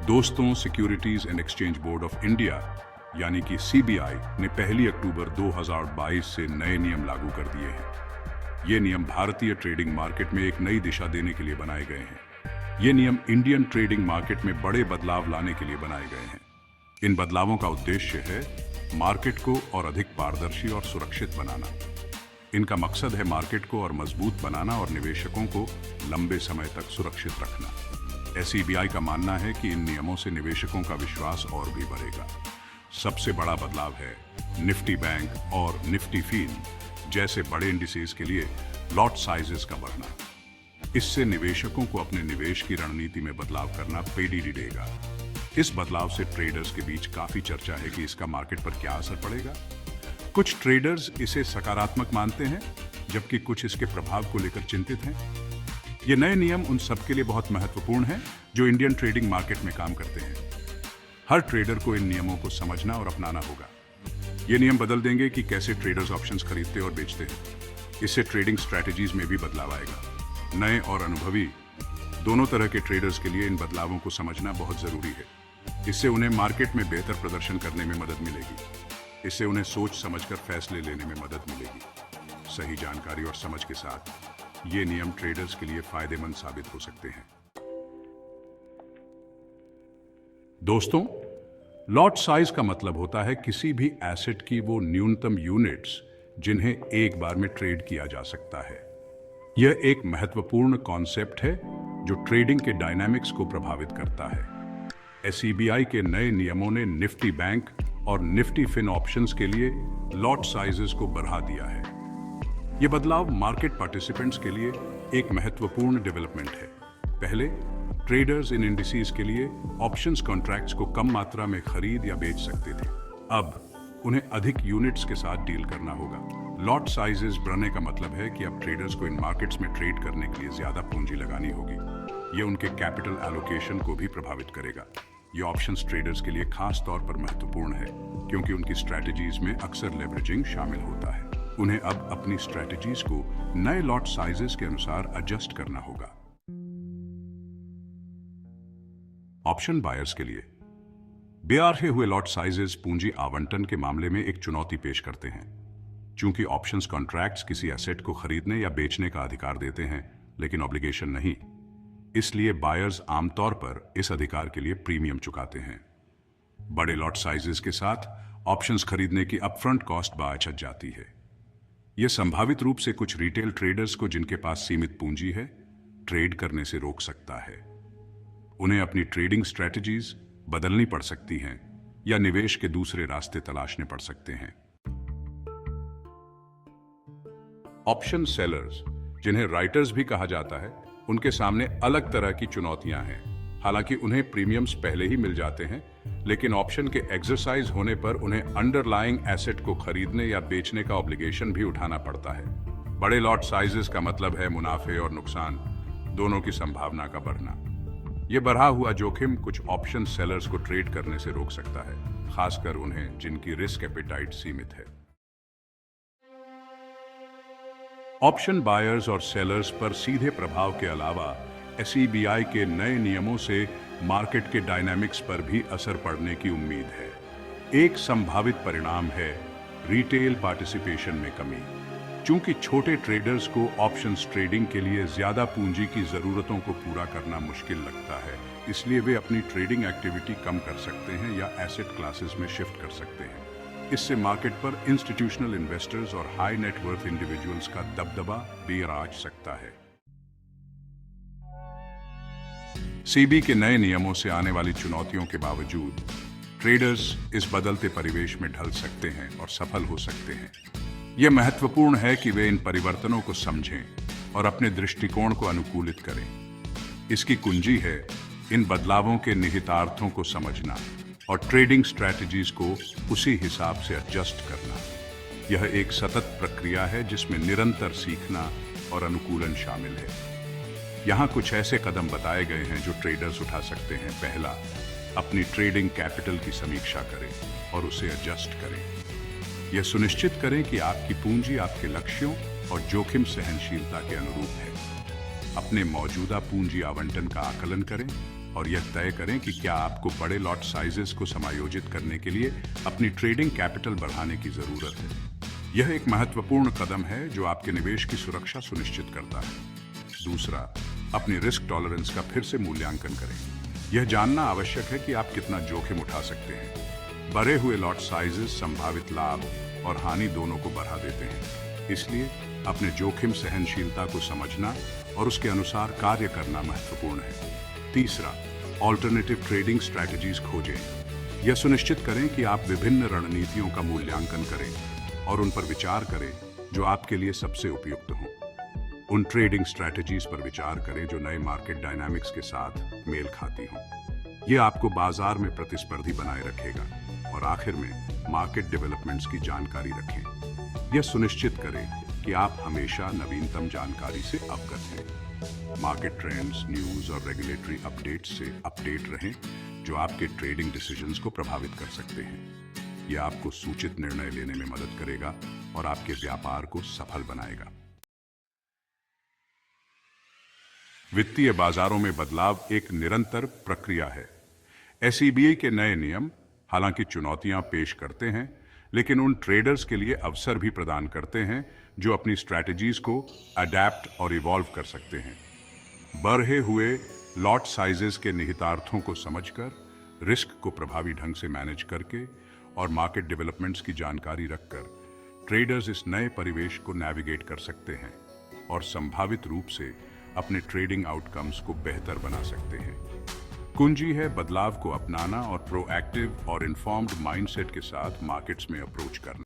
दोस्तों, securities and exchange board of India यानी कि सीबीआई ने 1 अक्टूबर 2022 से नए नियम लागू कर दिए हैं। ये नियम भारतीय ट्रेडिंग मार्केट में एक नई दिशा देने के लिए बनाए गए हैं। ये नियम इंडियन ट्रेडिंग मार्केट में बड़े बदलाव लाने के लिए बनाए गए हैं। इन बदलावों का उद्देश्य है मार्केट को और अधिक पारदर्शी और सुरक्षित बनाना। इनका मकसद है मार्केट को और मजबूत बनाना और निवेशकों को लंबे समय तक सुरक्षित रखना। सीबीआई का मानना है कि इन नियमों से निवेशकों का विश्वास और भी बढ़ेगा। सबसे बड़ा बदलाव है निफ्टी बैंक और निफ्टी फिन जैसे बड़े इंडिसेस के लिए लॉट साइजेस का बढ़ना। इससे निवेशकों को अपने निवेश की रणनीति में बदलाव करना पेडी देगा। इस बदलाव से ट्रेडर्स के बीच काफी चर्चा है कि इसका मार्केट पर क्या असर पड़ेगा। कुछ ट्रेडर्स इसे सकारात्मक मानते हैं, जबकि कुछ इसके प्रभाव को लेकर चिंतित हैं। ये नए नियम उन सबके लिए बहुत महत्वपूर्ण हैं जो इंडियन ट्रेडिंग मार्केट में काम करते हैं। हर ट्रेडर को इन नियमों को समझना और अपनाना होगा। ये नियम बदल देंगे कि कैसे ट्रेडर्स ऑप्शंस खरीदते और बेचते हैं। इससे ट्रेडिंग स्ट्रैटेजीज में भी बदलाव आएगा। नए और अनुभवी दोनों तरह के ट्रेडर्स के लिए इन बदलावों को समझना बहुत जरूरी है। इससे उन्हें मार्केट में बेहतर प्रदर्शन करने में मदद मिलेगी। इससे उन्हें सोच समझकर फैसले लेने में मदद मिलेगी। सही जानकारी और समझ के साथ ये नियम ट्रेडर्स के लिए फायदेमंद साबित हो सकते हैं। दोस्तों, लॉट साइज का मतलब होता है किसी भी एसेट की वो न्यूनतम यूनिट्स जिन्हें एक बार में ट्रेड किया जा सकता है। यह एक महत्वपूर्ण कॉन्सेप्ट है जो ट्रेडिंग के डायनामिक्स को प्रभावित करता है। सीबीआई के नए नियमों ने निफ्टी बैंक और निफ्टी फिन ऑप्शंस के लिए लॉट साइजेस को बढ़ा दिया है। यह बदलाव मार्केट पार्टिसिपेंट्स के लिए एक महत्वपूर्ण डेवलपमेंट है। पहले ट्रेडर्स इन इंडिसेस के लिए ऑप्शंस कॉन्ट्रैक्ट्स को कम मात्रा में खरीद या बेच सकते थे। अब उन्हें अधिक यूनिट्स के साथ डील करना होगा। लॉट साइजेस बढ़ने का मतलब है कि अब ट्रेडर्स को इन मार्केट्स में ट्रेड करने के लिए ज्यादा पूंजी लगानी होगी। ये उनके कैपिटल एलोकेशन को भी प्रभावित करेगा। ये ऑप्शंस ट्रेडर्स के लिए खास तौर पर महत्वपूर्ण है क्योंकि उनकी स्ट्रैटेजीज में अक्सर लेवरेजिंग शामिल होता है। उन्हें अब अपनी स्ट्रैटेजीज को नए लॉट साइजेस के अनुसार एडजस्ट करना होगा। ऑप्शन बायर्स के लिए बढ़े हुए लॉट साइजेस पूंजी आवंटन के मामले में एक चुनौती पेश करते हैं। चूंकि ऑप्शंस कॉन्ट्रैक्ट्स किसी एसेट को खरीदने या बेचने का अधिकार देते हैं, लेकिन ऑब्लिगेशन नहीं, इसलिए बायर्स आमतौर पर इस अधिकार के लिए प्रीमियम चुकाते हैं। बड़े लॉट साइजेस के साथ ऑप्शंस खरीदने की अपफ्रंट कॉस्ट बचत जाती है। यह संभावित रूप से कुछ रिटेल ट्रेडर्स को जिनके पास सीमित पूंजी है, ट्रेड करने से रोक सकता है। उन्हें अपनी ट्रेडिंग स्ट्रैटेजीज बदलनी पड़ सकती हैं या निवेश के दूसरे रास्ते तलाशने पड़ सकते हैं। ऑप्शन सेलर्स, जिन्हें राइटर्स भी कहा जाता है, उनके सामने अलग तरह की चुनौतियां हैं। हालांकि उन्हें प्रीमियम्स पहले ही मिल जाते हैं, लेकिन ऑप्शन के एक्सरसाइज होने पर उन्हें अंडरलाइंग एसेट को खरीदने या बेचने का ऑब्लिगेशन भी उठाना पड़ता है। बड़े लॉट साइजेस का मतलब है मुनाफे और नुकसान दोनों की संभावना का बढ़ना। यह बढ़ा हुआ जोखिम कुछ ऑप्शन सेलर्स को ट्रेड करने से रोक सकता है, खासकर उन्हें जिनकी रिस्क एपेटाइट सीमित है। ऑप्शन बायर्स और सेलर्स पर सीधे प्रभाव के अलावा सीबीआई के नए नियमों से मार्केट के डायनामिक्स पर भी असर पड़ने की उम्मीद है। एक संभावित परिणाम है रिटेल पार्टिसिपेशन में कमी। चूंकि छोटे ट्रेडर्स को ऑप्शंस ट्रेडिंग के लिए ज्यादा पूंजी की जरूरतों को पूरा करना मुश्किल लगता है, इसलिए वे अपनी ट्रेडिंग एक्टिविटी कम कर सकते हैं या एसेट क्लासेस में शिफ्ट कर सकते हैं। इससे मार्केट पर इंस्टीट्यूशनल इन्वेस्टर्स और हाई नेटवर्थ इंडिविजुअल्स का दबदबा बेराज सकता है। सीबी के नए नियमों से आने वाली चुनौतियों के बावजूद ट्रेडर्स इस बदलते परिवेश में ढल सकते हैं और सफल हो सकते हैं। यह महत्वपूर्ण है कि वे इन परिवर्तनों को समझें और अपने दृष्टिकोण को अनुकूलित करें। इसकी कुंजी है इन बदलावों के निहितार्थों को समझना और ट्रेडिंग स्ट्रैटेजीज को उसी हिसाब से एडजस्ट करना। यह एक सतत प्रक्रिया है जिसमें निरंतर सीखना और अनुकूलन शामिल है। यहाँ कुछ ऐसे कदम बताए गए हैं जो ट्रेडर्स उठा सकते हैं। पहला, अपनी ट्रेडिंग कैपिटल की समीक्षा करें और उसे एडजस्ट करें। यह सुनिश्चित करें कि आपकी पूंजी आपके लक्ष्यों और जोखिम सहनशीलता के अनुरूप है। अपने मौजूदा पूंजी आवंटन का आकलन करें और यह तय करें कि क्या आपको बड़े लॉट साइजेस को समायोजित करने के लिए अपनी ट्रेडिंग कैपिटल बढ़ाने की जरूरत है। यह एक महत्वपूर्ण कदम है जो आपके निवेश की सुरक्षा सुनिश्चित करता है। दूसरा, अपनी रिस्क टॉलरेंस का फिर से मूल्यांकन करें। यह जानना आवश्यक है कि आप कितना जोखिम उठा सकते हैं। बढ़े हुए लॉट साइजेस संभावित लाभ और हानि दोनों को बढ़ा देते हैं। इसलिए अपने जोखिम सहनशीलता को समझना और उसके अनुसार कार्य करना महत्वपूर्ण है। तीसरा, ऑल्टरनेटिव ट्रेडिंग स्ट्रैटेजीज खोजें। यह सुनिश्चित करें कि आप विभिन्न रणनीतियों का मूल्यांकन करें और उन पर विचार करें जो आपके लिए सबसे उपयुक्त हों। उन ट्रेडिंग स्ट्रैटेजीज पर विचार करें जो नए मार्केट डायनामिक्स के साथ मेल खाती हों। यह आपको बाजार में प्रतिस्पर्धी बनाए रखेगा। और आखिर में मार्केट डेवलपमेंट्स की जानकारी रखें। यह सुनिश्चित करें कि आप हमेशा नवीनतम जानकारी से अवगत हैं। मार्केट ट्रेंड्स, न्यूज़ और रेगुलेटरी अपडेट्स से अपडेट रहें जो आपके ट्रेडिंग डिसीजंस को प्रभावित कर सकते हैं। यह आपको सूचित निर्णय लेने में मदद करेगा और आपके व्यापार को सफल बनाएगा। वित्तीय बाजारों में बदलाव एक निरंतर प्रक्रिया है। एसईबी के नए नियम हालांकि चुनौतियां पेश करते हैं, लेकिन उन ट्रेडर्स के लिए अवसर भी प्रदान करते हैं जो अपनी स्ट्रैटेजीज को अडैप्ट और इवॉल्व कर सकते हैं। बढ़े हुए लॉट साइजेस के निहितार्थों को समझकर, रिस्क को प्रभावी ढंग से मैनेज करके और मार्केट डेवलपमेंट्स की जानकारी रखकर ट्रेडर्स इस नए परिवेश को नेविगेट कर सकते हैं और संभावित रूप से अपने ट्रेडिंग आउटकम्स को बेहतर बना सकते हैं। कुंजी है बदलाव को अपनाना और प्रोएक्टिव और इन्फॉर्म्ड माइंडसेट के साथ मार्केट्स में अप्रोच करना।